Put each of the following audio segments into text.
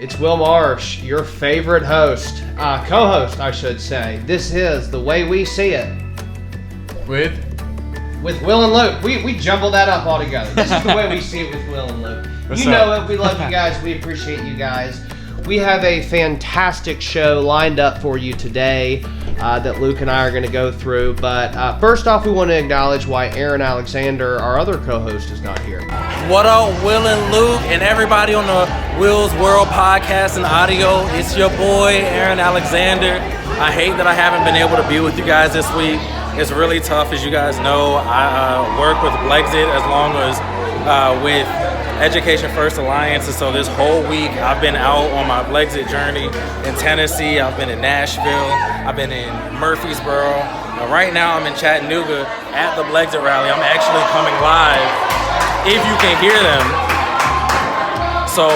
It's Will Marsh, your favorite host, co-host, I should say. This is The Way We See It. With Will and Luke. We jumbled that up all together. This is The Way We See It with Will and Luke. What's you know up? it. We love you guys. We appreciate you guys. We have a fantastic show lined up for you today that Luke and I are going to go through. But first off, we want to acknowledge why Aaron Alexander, our other co-host, is not here. What up, Will and Luke, and everybody on the Will's World podcast and audio? It's your boy, Aaron Alexander. I hate that I haven't been able to be with you guys this week. It's really tough, as you guys know. I work with Blexit as long as with Education First Alliance, and so this whole week I've been out on my Blexit journey in Tennessee. I've been in Nashville. I've been in Murfreesboro. And right now I'm in Chattanooga at the Blexit rally. I'm actually coming live, if you can hear them. So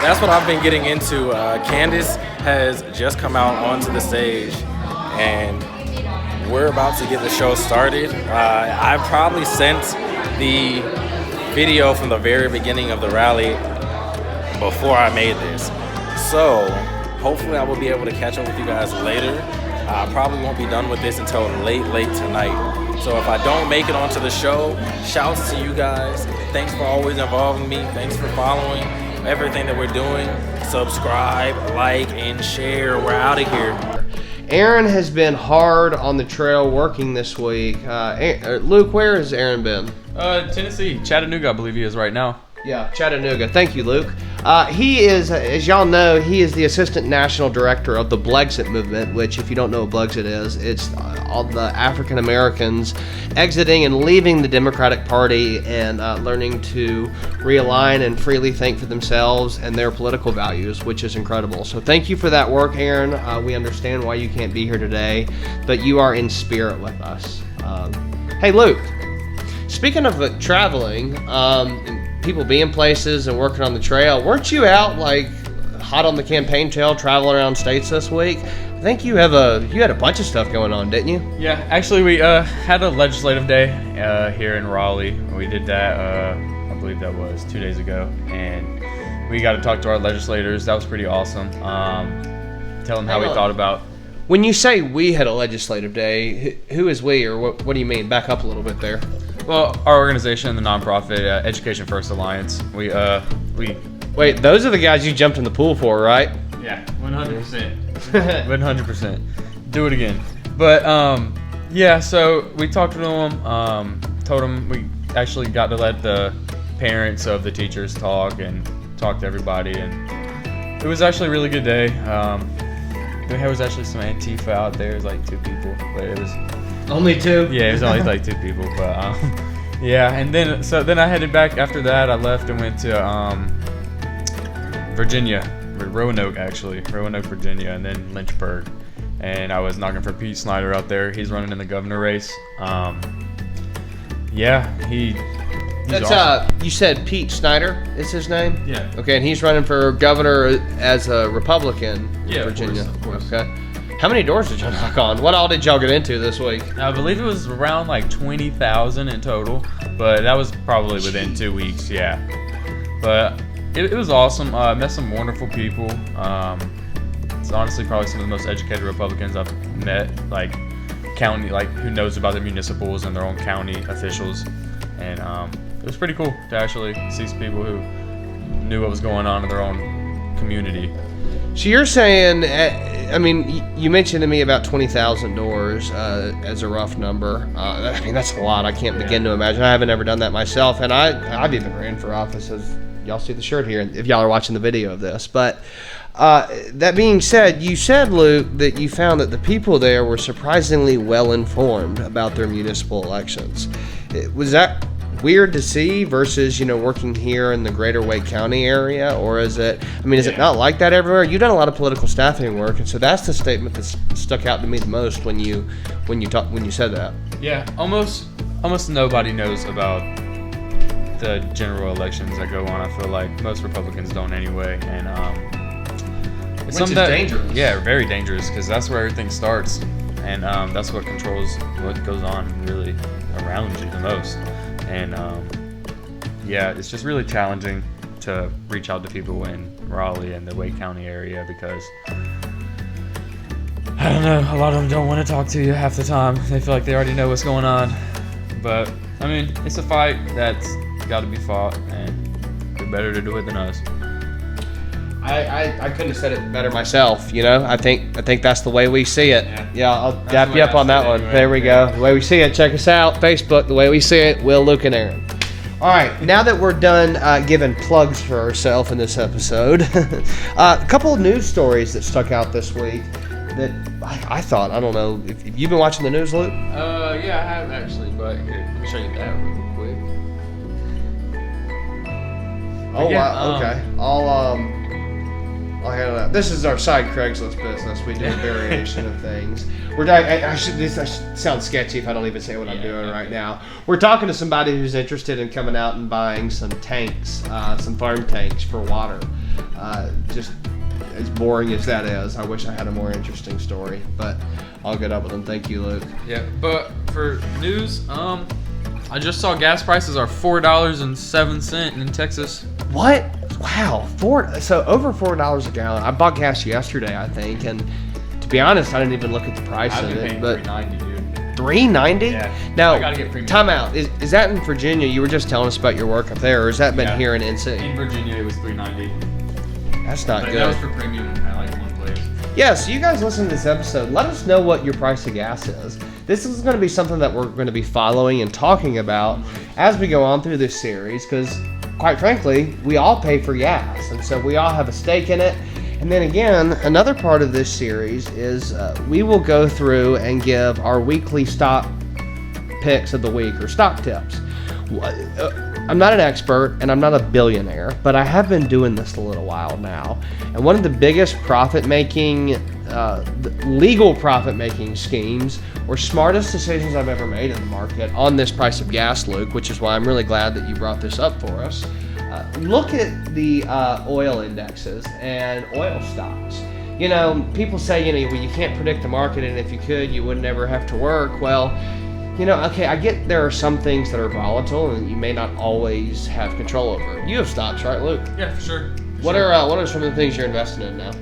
that's what I've been getting into. Candace has just come out onto the stage, and we're about to get the show started. I probably sent the video from the very beginning of the rally before I made this. So hopefully I will be able to catch up with you guys later. I probably won't be done with this until late tonight. So if I don't make it onto the show, shouts to you guys. Thanks for always involving me. Thanks for following everything that we're doing. Subscribe, like, and share. We're out of here. Aaron has been hard on the trail working this week. Luke, where has Aaron been? Tennessee, Chattanooga, I believe he is right now. Yeah, Chattanooga. Thank you, Luke. He is, as y'all know, he is the Assistant National Director of the Blexit movement, which, if you don't know what Blexit is, it's all the African Americans exiting and leaving the Democratic Party and learning to realign and freely think for themselves and their political values, which is incredible. So thank you for that work, Aaron. We understand why you can't be here today, but you are in spirit with us. Hey, Luke. Speaking of traveling, and people being places and working on the trail, weren't you out like hot on the campaign trail, traveling around states this week? I think you had a bunch of stuff going on, didn't you? Yeah, actually we had a legislative day here in Raleigh. We did that, I believe that was 2 days ago, and we got to talk to our legislators. That was pretty awesome. Tell them how we thought about. When you say we had a legislative day, who is we, or what do you mean? Back up a little bit there. Well, our organization, the nonprofit Education First Alliance, we Wait, those are the guys you jumped in the pool for, right? Yeah, 100%. 100%. Do it again. But yeah, so we talked to them, told them we actually got to let the parents of the teachers talk and talk to everybody, and it was actually a really good day. There was actually some Antifa out there. It was like 2 people, but it was Only 2? Yeah, it was only like 2 people, but yeah. And then I headed back after that. I left and went to Virginia, Roanoke, Virginia, and then Lynchburg. And I was knocking for Pete Snyder out there. He's running in the governor race. Yeah, he's awesome. You said Pete Snyder is his name? Yeah. Okay, and he's running for governor as a Republican in Yeah, Virginia. of course. Okay. How many doors did y'all knock on? What all did y'all get into this week? I believe it was around like 20,000 in total, but that was probably within 2 weeks. Yeah, but it was awesome. Met some wonderful people. It's honestly probably some of the most educated Republicans I've met, like county, like who knows about the municipals and their own county officials, and it was pretty cool to actually see some people who knew what was going on in their own community. So you're saying, I mean, you mentioned to me about 20,000 doors as a rough number. I mean, that's a lot. I can't begin to imagine. I haven't ever done that myself, and I've even ran for office, as y'all see the shirt here, if y'all are watching the video of this. But that being said, you said, Luke, that you found that the people there were surprisingly well informed about their municipal elections. Was that weird to see versus, working here in the greater Wake County area? Or is it not like that everywhere? You've done a lot of political staffing work, and so that's the statement that stuck out to me the most when you said that. Yeah, almost nobody knows about the general elections that go on. I feel like most Republicans don't anyway, and it's Which is dangerous. Yeah, very dangerous, because that's where everything starts, and that's what controls what goes on really around you the most. And yeah, it's just really challenging to reach out to people in Raleigh and the Wake County area because I don't know, a lot of them don't want to talk to you half the time. They feel like they already know what's going on. But I mean, it's a fight that's got to be fought, and they're better to do it than us. I couldn't have said it better myself. You know, I think that's the way we see it. Yeah, I'll That's dap the you way up I on that see it one. anyway. There we go. The way we see it. Check us out, Facebook. The way we see it. Will, Luke, and Aaron. All right, now that we're done giving plugs for ourselves in this episode, a couple of news stories that stuck out this week that I thought, I don't know, if you've been watching the news, Luke? Yeah, I have actually, but here, let me show you that real quick. Oh, yeah, wow, okay. I'll handle that. This is our side Craigslist business. We do a variation of things. I should sound sketchy if I don't even say what I'm doing right now. We're talking to somebody who's interested in coming out and buying some tanks, some farm tanks for water. Just as boring as that is, I wish I had a more interesting story, but I'll get up with them. Thank you, Luke. Yeah, but for news, I just saw gas prices are $4.07 in Texas. What? Wow, so over $4 a gallon. I bought gas yesterday, I think, and to be honest, I didn't even look at the price I've of been it. paying But $3.90, dude. $3.90? Yeah. Now, I gotta get premium. time out. Is that in Virginia? You were just telling us about your work up there, or has that been Yeah. here in NC? In Virginia, it was $3.90. That's not But good. that was for premium at like one place. Yeah, so you guys listen to this episode. Let us know what your price of gas is. This is going to be something that we're going to be following and talking about as we go on through this series because, quite frankly, we all pay for gas, and so we all have a stake in it. And then again, another part of this series is we will go through and give our weekly stock picks of the week or stock tips. I'm not an expert and I'm not a billionaire, but I have been doing this a little while now. And one of the biggest legal profit-making schemes or smartest decisions I've ever made in the market on this price of gas, Luke, which is why I'm really glad that you brought this up for us. Look at the oil indexes and oil stocks. You know, people say, well, you can't predict the market, and if you could, you would never have to work. Well, okay, I get there are some things that are volatile and you may not always have control over. You have stocks, right, Luke? Yeah, for sure. What are some of the things you're investing in now?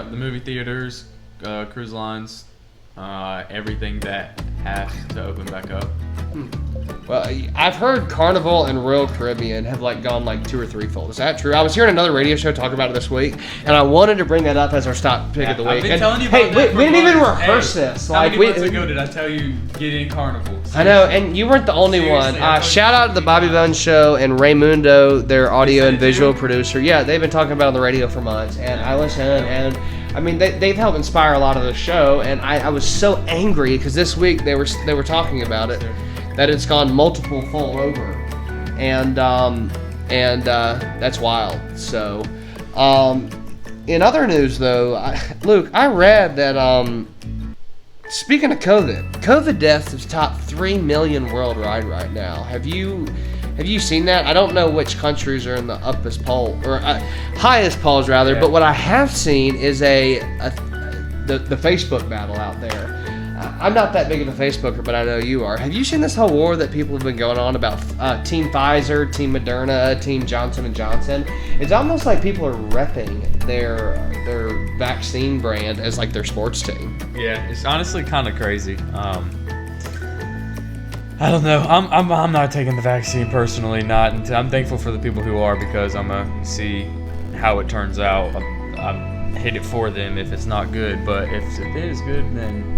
The movie theaters, cruise lines, everything that has to open back up. Well, I've heard Carnival and Royal Caribbean have gone 2 or 3-fold. Is that true? I was hearing another radio show talk about it this week, and I wanted to bring that up as our stock pick of the week. I've been And, telling you about hey, that we didn't even months. rehearse Hey, this. How many months ago did I tell you get in Carnival? I know, and you weren't the only one. Seriously, I told Shout you out to the so Bobby many Bones Show and Raymundo, their audio said and it visual too? producer. Yeah, they've been talking about it on the radio for months, and I listen, and I mean, they've helped inspire a lot of the show, and I was so angry because this week they were talking about it, that it's gone multiple fold over, and that's wild. So, in other news though, Luke, I read that speaking of COVID deaths has topped 3 million worldwide right now. Have you seen that? I don't know which countries are in the highest polls rather, but what I have seen is the Facebook battle out there. I'm not that big of a Facebooker, but I know you are. Have you seen this whole war that people have been going on about Team Pfizer, Team Moderna, Team Johnson & Johnson? It's almost like people are repping their vaccine brand as their sports team. Yeah, it's honestly kind of crazy. I don't know. I'm not taking the vaccine personally. I'm thankful for the people who are because I'm gonna see how it turns out. I'm hit it for them if it's not good, but if it is good, then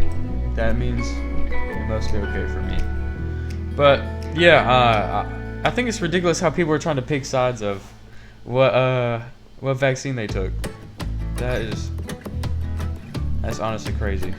that means it must be okay for me. But yeah, I think it's ridiculous how people are trying to pick sides of what vaccine they took. That's honestly crazy.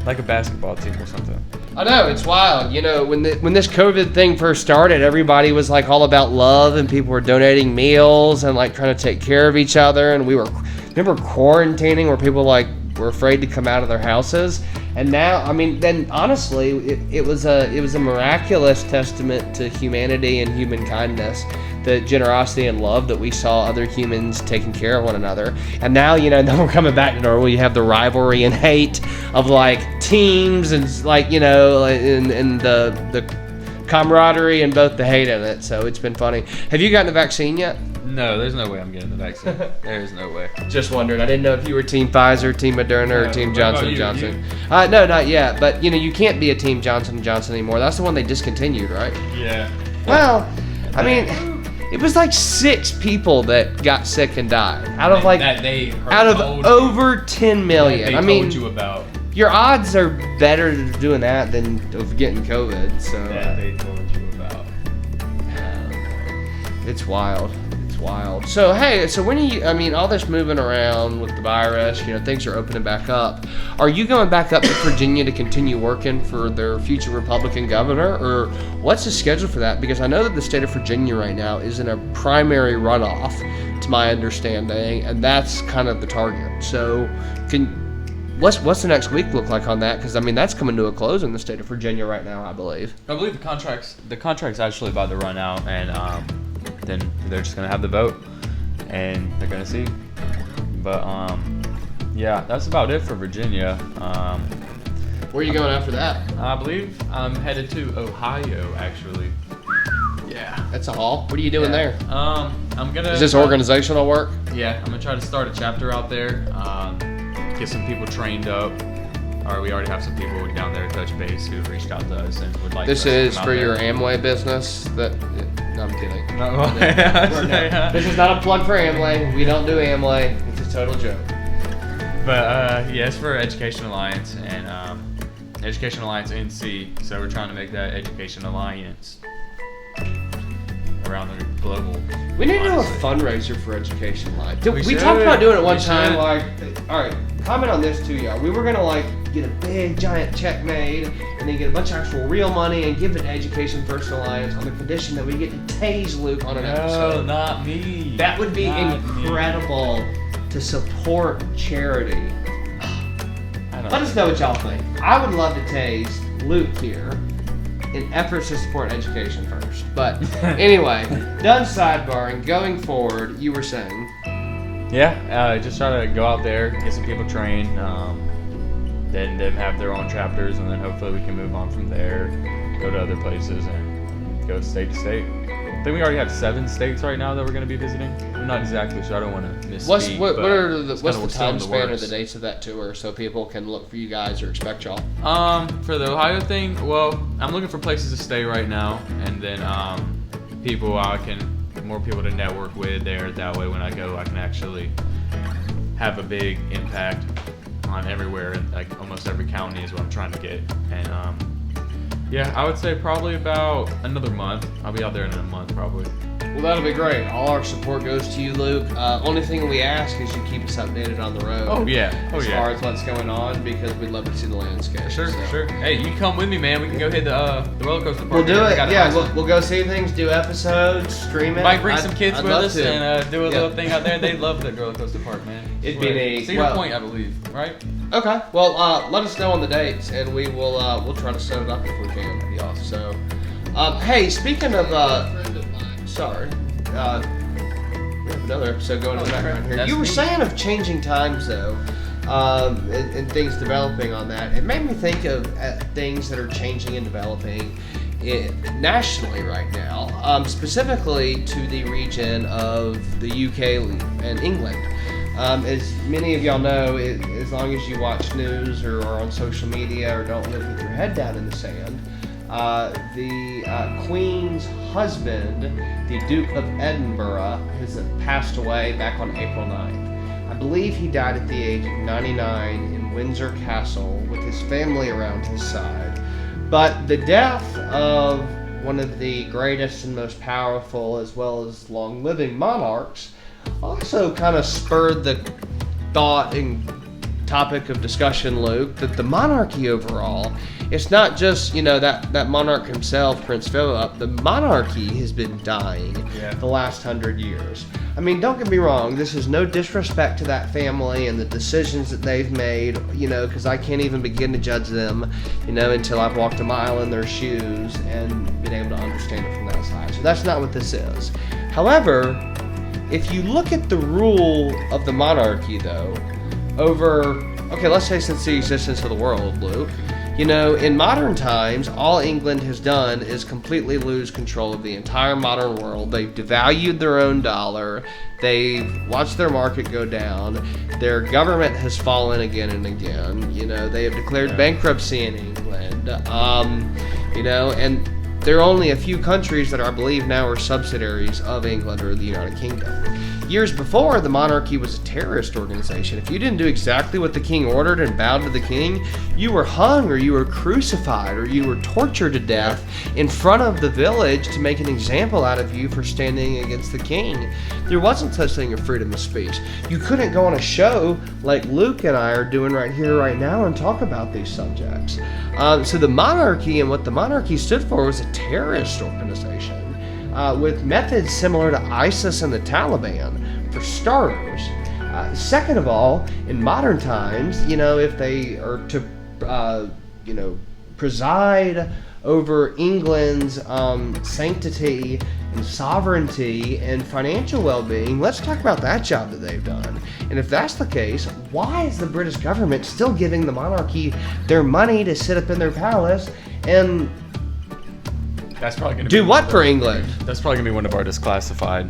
Like a basketball team or something. I know, it's wild. When this COVID thing first started, everybody was all about love, and people were donating meals and trying to take care of each other. And we remember quarantining where people were afraid to come out of their houses. And now, then honestly, it was a miraculous testament to humanity and human kindness, the generosity and love that we saw other humans taking care of one another. And now, then we're coming back to normal. You have the rivalry and hate of teams and and the camaraderie and both the hate in it. So it's been funny. Have you gotten a vaccine yet? No, there's no way I'm getting the vaccine. There's no way. Just wondering. I didn't know if you were Team Pfizer, Team Moderna, or Team what Johnson about & you? Johnson. No, not yet. But you can't be a Team Johnson & Johnson anymore. That's the one they discontinued, right? Yeah. Well, I mean, it was like 6 people that got sick and died out of over 10 million. I mean, told you about. your odds are better doing that than of getting COVID. So That they told you about. it's wild. It's wild. So hey, so when all this moving around with the virus, things are opening back up. Are you going back up to Virginia to continue working for their future Republican governor, or what's the schedule for that? Because I know that the state of Virginia right now is in a primary runoff, to my understanding, and that's kind of the target. So what's the next week look like on that? Because that's coming to a close in the state of Virginia right now, I believe. I believe the contract's actually about to run out, and then they're just gonna have the vote, and they're gonna see. But yeah, that's about it for Virginia. Where are you going after that? I believe I'm headed to Ohio, actually. Yeah. That's a haul. What are you doing there? I'm gonna. Is this organizational work? Yeah, I'm gonna try to start a chapter out there. Get some people trained up. Or we already have some people down there at Touch Base who reached out to us and would like. This for us to is come out for there. your Amway business. No, I'm kidding. No. This is not a plug for Amway. We don't do Amway. It's a total joke. But yeah, it's for Education Alliance and Education Alliance NC. So we're trying to make that Education Alliance around the global. We need to do a honestly. fundraiser for Education Live. We should. talked about doing it one We time. should. All right, comment on this too, y'all. We were gonna get a big giant check made and then get a bunch of actual real money and give it to Education First Alliance on the condition that we get to tase Luke on an No, episode. not me. That would be Not me. incredible to support charity. I don't Let us know what y'all think. I would love to tase Luke here in efforts to support education first. But anyway, done sidebarring. Going forward, you were saying. Yeah, just try to go out there, get some people trained, then them have their own chapters, and then hopefully we can move on from there, go to other places, and go state to state. I think we already have 7 states right now that we're going to be visiting. I'm not exactly sure. I don't want to misspeak. What's the it's kinda time still in the span or works. the dates of that tour so people can look for you guys or expect y'all? For the Ohio thing, well, I'm looking for places to stay right now, and then more people to network with there. That way, when I go, I can actually have a big impact on everywhere. Like almost every county is what I'm trying to get, and yeah, I would say probably about another month. I'll be out there in a month probably. Well, that'll be great. All our support goes to you, Luke. Only thing we ask is you keep us updated on the road. Oh yeah, As far as what's going on, because we'd love to see the landscape. Sure, so. sure. Hey, you can come with me, man. We can go hit the roller coaster park. We'll do We it. got a Yeah, house. we'll go see things, do episodes, stream it. Might bring some kids I'd with love us to. and do a Yeah. little thing out there. They love the roller coaster park, man. It'd be Swear. neat. Cedar Well- Point, I believe, right? Okay. Well, let us know on the dates, and we'll try to set it up if we can, y'all. So, hey, speaking of, sorry, we have another episode going in the background here. That's You were me. saying of changing times, though, and things developing on that. It made me think of things that are changing and developing nationally right now, specifically to the region of the UK and England. As many of y'all know, as long as you watch news or are on social media or don't live with your head down in the sand, the Queen's husband, the Duke of Edinburgh, has passed away back on April 9th. I believe he died at the age of 99 in Windsor Castle with his family around his side. But the death of one of the greatest and most powerful as well as long-living monarchs also kind of spurred the thought and topic of discussion, Luke, that the monarchy overall, it's not just, that monarch himself, Prince Philip. The monarchy has been dying the last 100 years. I mean, don't get me wrong, this is no disrespect to that family and the decisions that they've made, because I can't even begin to judge them, until I've walked a mile in their shoes and been able to understand it from that side. So that's not what this is. However, if you look at the rule of the monarchy, though, let's say since the existence of the world, Luke, In modern times, all England has done is completely lose control of the entire modern world. They've devalued their own dollar. They've watched their market go down. Their government has fallen again and again. They have declared bankruptcy in England. And there are only a few countries that I believe now are subsidiaries of England or the United Kingdom. Years before, the monarchy was a terrorist organization. If you didn't do exactly what the king ordered and bowed to the king, you were hung or you were crucified or you were tortured to death in front of the village to make an example out of you for standing against the king. There wasn't such thing as freedom of speech. You couldn't go on a show like Luke and I are doing right here, right now, and talk about these subjects. So the monarchy and what the monarchy stood for was a terrorist organization. With methods similar to ISIS and the Taliban, for starters. Second of all, in modern times, if they are to, preside over England's sanctity and sovereignty and financial well-being, let's talk about that job that they've done. And if that's the case, why is the British government still giving the monarchy their money to sit up in their palace and that's probably gonna do what for England? That's probably gonna be one of our disclassified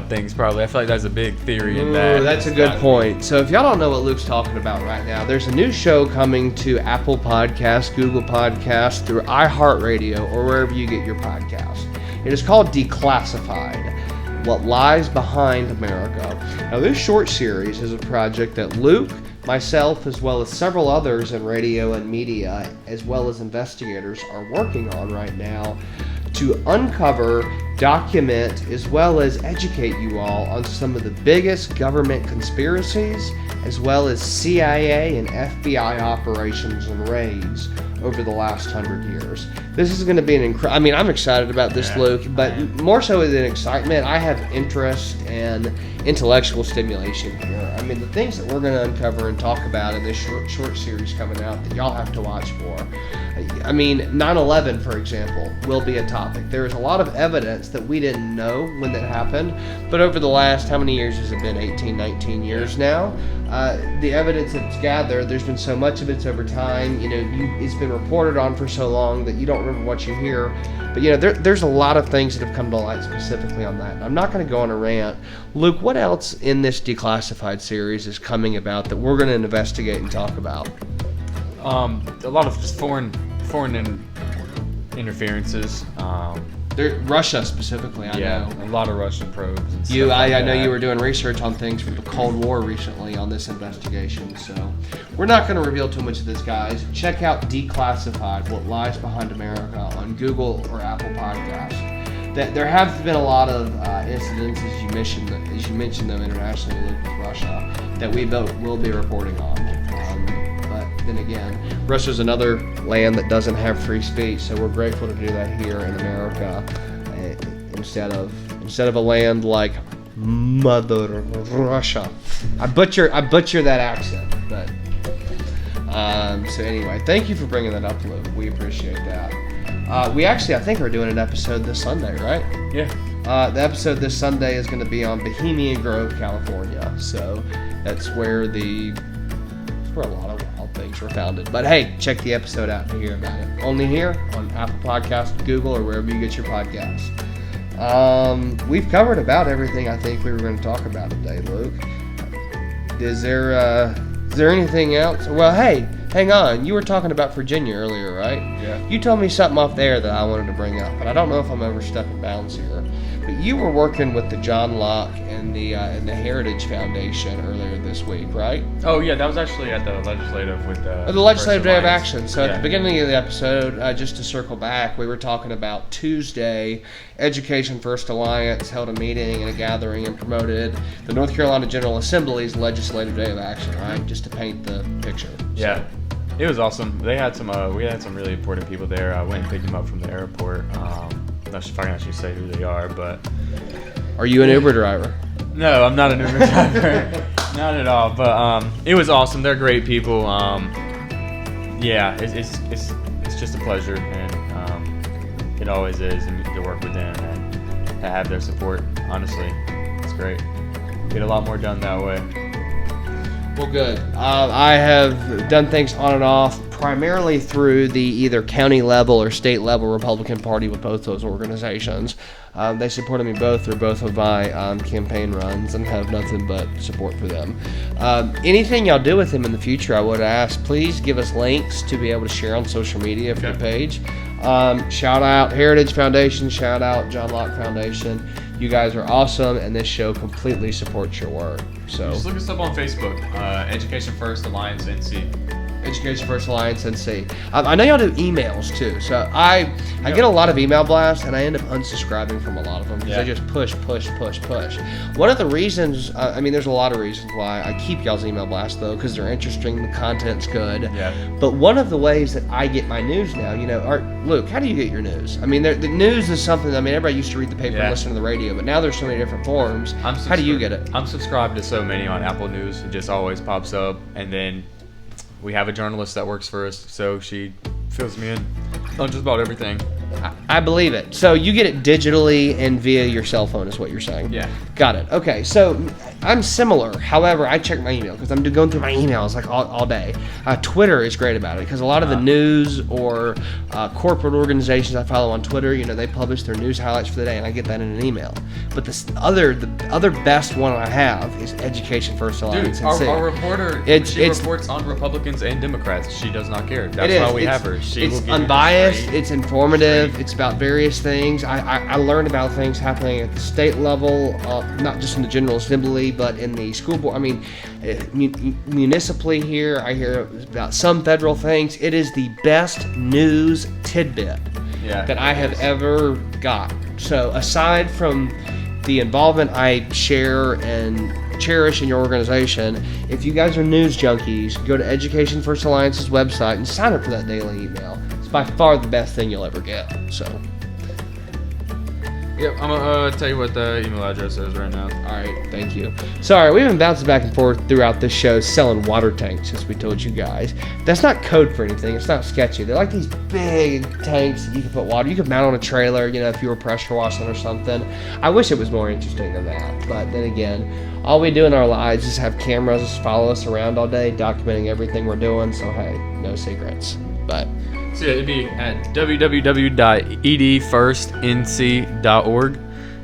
things. Probably, I feel like that's a big theory in that. That's a good point. So if y'all don't know what Luke's talking about right now, there's a new show coming to Apple Podcasts, Google Podcasts, through iHeartRadio, or wherever you get your podcasts. It is called Declassified: What Lies Behind America. Now, this short series is a project that Luke, myself, as well as several others in radio and media, as well as investigators, are working on right now to uncover, document, as well as educate you all on some of the biggest government conspiracies, as well as CIA and FBI operations and raids over the last 100 years. This is going to be I'm excited about this, Luke, but more so than excitement, I have interest and intellectual stimulation here. The things that we're going to uncover and talk about in this short series coming out that y'all have to watch for. 9/11, for example, will be a topic. There is a lot of evidence that we didn't know when that happened, but over the last, how many years has it been? 18, 19 years now. The evidence that's gathered, there's been so much of it over time. It's been reported on for so long that you don't remember what you hear. But there's a lot of things that have come to light specifically on that. I'm not going to go on a rant. Luke, what else in this Declassified series is coming about that we're going to investigate and talk about? A lot of just foreign interferences. Russia specifically, I know. A lot of Russian probes. And stuff I know you were doing research on things from the Cold War recently on this investigation, so we're not going to reveal too much of this, guys. Check out Declassified: What Lies Behind America on Google or Apple Podcasts. There have been a lot of incidents, as you mentioned them internationally, Luke, with Russia, that we will be reporting on. But then again, Russia's another land that doesn't have free speech, so we're grateful to do that here in America, instead of a land like Mother Russia. I butcher that accent, but so anyway, thank you for bringing that up, Luke. We appreciate that. We actually, I think, are doing an episode this Sunday, right? Yeah. The episode this Sunday is going to be on Bohemian Grove, California. So that's where a lot of wild things were founded. But hey, check the episode out to hear about it. Only here on Apple Podcasts, Google, or wherever you get your podcasts. We've covered about everything I think we were going to talk about today, Luke. Is there anything else? Well, hey, hang on. You were talking about Virginia earlier, right? Yeah. You told me something off there that I wanted to bring up, but I don't know if I'm overstepping bounds here. But you were working with the John Locke and the Heritage Foundation earlier this week, right? Oh yeah, that was actually at the legislative with the Legislative Day of Alliance. Action. So at the beginning of the episode, just to circle back, we were talking about Tuesday. Education First Alliance held a meeting and a gathering and promoted the North Carolina General Assembly's Legislative Day of Action, right? Just to paint the picture. Yeah. It was awesome. They had we had some really important people there. I went and picked them up from the airport. Not sure if I can actually say who they are, but... Are you an Uber driver? No, I'm not an Uber driver. Not at all. But it was awesome. They're great people. Yeah, it's just a pleasure, and it always is, and to work with them and to have their support. Honestly, it's great. Get a lot more done that way. Well, good. I have done things on and off primarily through the either county level or state level Republican Party with both those organizations. They supported me both through both of my campaign runs and have nothing but support for them. Anything y'all do with them in the future, I would ask, please give us links to be able to share on social media for the page. Shout out Heritage Foundation, shout out John Locke Foundation. You guys are awesome, and this show completely supports your work. So Just look us up on Facebook, Education First Alliance NC. Education First Alliance NC. I know y'all do emails too, so I get a lot of email blasts, and I end up unsubscribing from a lot of them because they just push. One of the reasons, there's a lot of reasons why I keep y'all's email blasts though, because they're interesting, the content's good. Yeah. But one of the ways that I get my news now, Luke, how do you get your news? I mean, the news is something. Everybody used to read the paper and listen to the radio, but now there's so many different forms. How do you get it? I'm subscribed to so many on Apple News. It just always pops up, and then we have a journalist that works for us, so she fills me in on just about everything. I believe it. So you get it digitally and via your cell phone is what you're saying? Yeah. Got it. Okay, so I'm similar. However, I check my email because I'm going through my emails like all day. Twitter is great about it because a lot of the news or corporate organizations I follow on Twitter, they publish their news highlights for the day, and I get that in an email. But the other best one I have is Education First Alliance. Dude, our reporter, she reports on Republicans and Democrats. She does not care. That's why we have her. It's unbiased. It's informative. It's about various things. I learned about things happening at the state level, not just in the General Assembly, but in the school board. Municipally here, I hear about some federal things. It is the best news tidbit that I have ever got. So aside from the involvement I share and cherish in your organization, if you guys are news junkies, go to Education First Alliance's website and sign up for that daily email. It's by far the best thing you'll ever get. So yep, I'm gonna tell you what the email address is right now. Alright, thank you. Sorry, we've been bouncing back and forth throughout this show selling water tanks, as we told you guys. That's not code for anything. It's not sketchy. They're like these big tanks that you can put water. You could mount on a trailer, if you were pressure washing or something. I wish it was more interesting than that. But then again, all we do in our lives is have cameras follow us around all day, documenting everything we're doing. So, hey, no secrets. But so yeah, it'd be at www.edfirstnc.org,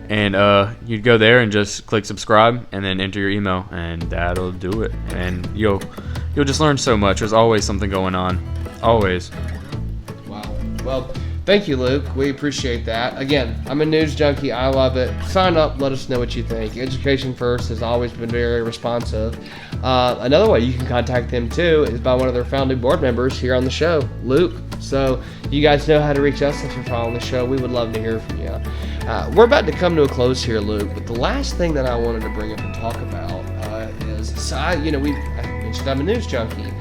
and you'd go there and just click subscribe, and then enter your email, and that'll do it. And you'll just learn so much. There's always something going on, always. Wow. Well, thank you, Luke. We appreciate that. Again, I'm a news junkie. I love it. Sign up. Let us know what you think. Education First has always been very responsive. Another way you can contact them, too, is by one of their founding board members here on the show, Luke. So you guys know how to reach us if you're following the show. We would love to hear from you. We're about to come to a close here, Luke, but the last thing that I wanted to bring up and talk about is, I mentioned I'm a news junkie.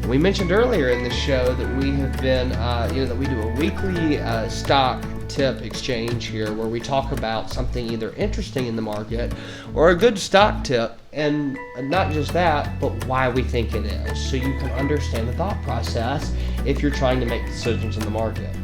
We mentioned earlier in the show that we have been, that we do a weekly stock tip exchange here where we talk about something either interesting in the market or a good stock tip, and not just that, but why we think it is, so you can understand the thought process if you're trying to make decisions in the market.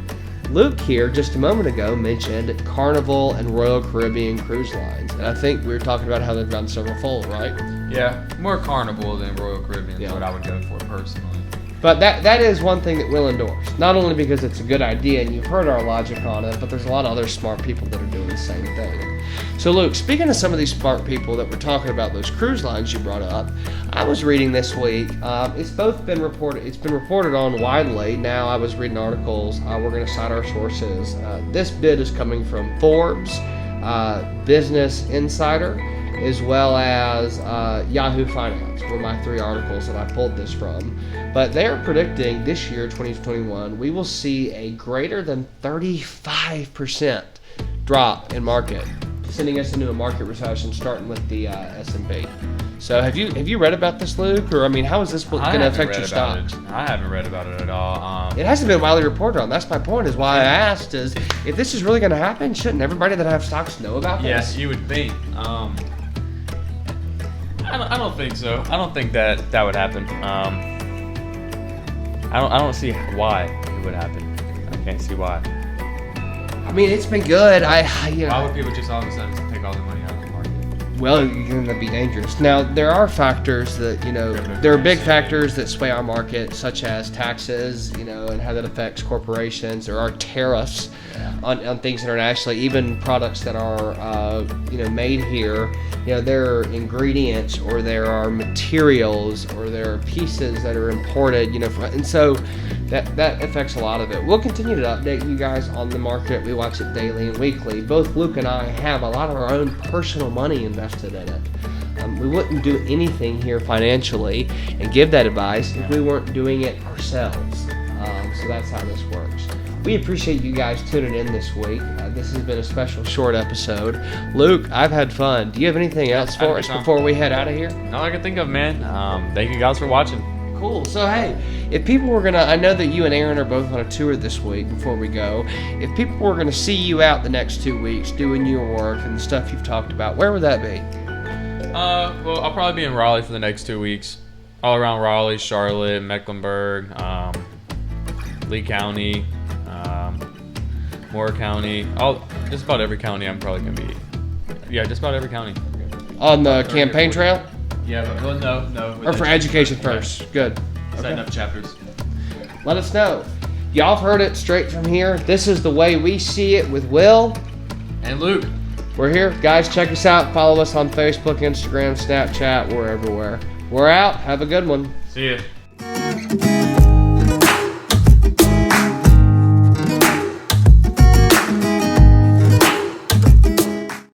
Luke here just a moment ago mentioned Carnival and Royal Caribbean Cruise Lines, and I think we were talking about how they've gone several fold, right? Yeah, more Carnival than Royal Caribbean is what I would go for personally. But that is one thing that we'll endorse, not only because it's a good idea and you've heard our logic on it, but there's a lot of other smart people that are doing the same thing. So Luke, speaking of some of these smart people that were talking about those cruise lines you brought up, I was reading this week. It's been reported on widely. Now I was reading articles. We're going to cite our sources. This bid is coming from Forbes, Business Insider, as well as Yahoo Finance were my three articles that I pulled this from. But they're predicting this year, 2021, we will see a greater than 35% drop in market, sending us into a market recession, starting with the S&P. So have you read about this, Luke? Or how is this going to affect your stocks? I haven't read about it at all. It hasn't been widely reported on. That's my point. Is why I asked. Is if this is really going to happen, shouldn't everybody that have stocks know about this? Yes, you would think. I don't think so. I don't think that would happen. I don't see why it would happen. I can't see why. It's been good. Why would people just all of a sudden take all the money out of the market? Well, you're going to be dangerous. Now, there are factors that, there are big factors that sway our market, such as taxes, and how that affects corporations. There are tariffs on things internationally, even products that are, made here. There are ingredients, or there are materials, or there are pieces that are imported, and so that affects a lot of it. We'll continue to update you guys on the market. We watch it daily and weekly. Both Luke and I have a lot of our own personal money invested in it. We wouldn't do anything here financially and give that advice if we weren't doing it ourselves. So that's how this works. We appreciate you guys tuning in this week. This has been a special short episode. Luke, I've had fun. Do you have anything else for us before we head out of here? Not I can think of, man. Thank you guys for watching. Cool. So, hey, if people were going to, I know that you and Aaron are both on a tour this week before we go. If people were going to see you out the next 2 weeks doing your work and the stuff you've talked about, where would that be? Well, I'll probably be in Raleigh for the next 2 weeks. All around Raleigh, Charlotte, Mecklenburg, Lee County, Moore County. Just about every county I'm probably going to be. Yeah, just about every county. On the campaign trail? Yeah, but no. Or for education first. Yeah. Good. Setting up chapters. Let us know. Y'all have heard it straight from here. This is the way we see it with Will and Luke. We're here. Guys, check us out. Follow us on Facebook, Instagram, Snapchat. We're everywhere. We're out. Have a good one. See ya.